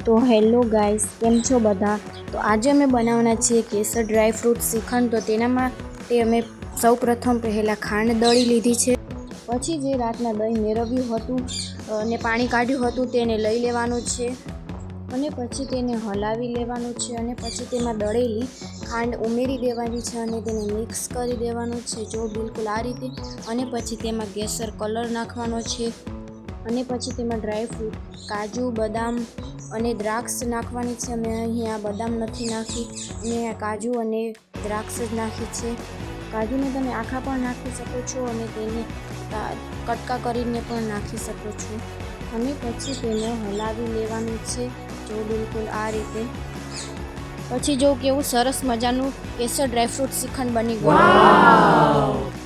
તો hello guys, કેમ છો બધા? તો આજે અમે બનાવવાના છીએ કેસર ડ્રાય ફ્રૂટ શ્રીખંડ. તો તેના માટે અમે સૌપ્રથમ પહેલાં ખાંડ દળી લીધી છે. પછી જે રાતના દહીં મેળવ્યું હતું અને પાણી કાઢ્યું હતું તેને લઈ લેવાનું છે અને પછી તેને હલાવી લેવાનું છે અને પછી તેમાં દળેલી ખાંડ ઉમેરી દેવાની છે અને તેને મિક્સ કરી દેવાનું છે, જો બિલકુલ આ રીતે. અને પછી તેમાં કેસર કલર નાખવાનો છે અને પછી તેમાં ડ્રાય ફ્રૂટ કાજુ, બદામ અને દ્રાક્ષ નાખવાની છે. અમે અહીંયા બદામ નથી નાખી, અમે અહીંયા કાજુ અને દ્રાક્ષ જ નાખી છે. કાજુને તમે આખા પણ નાખી શકો છો અને તેને કટકા કરીને પણ નાખી શકો છો. અને પછી તેને હલાવી લેવાનું છે, જો બિલકુલ આ રીતે. પછી જો કેવું સરસ મજાનું કેસર ડ્રાયફ્રૂટ શ્રીખંડ બની ગયું.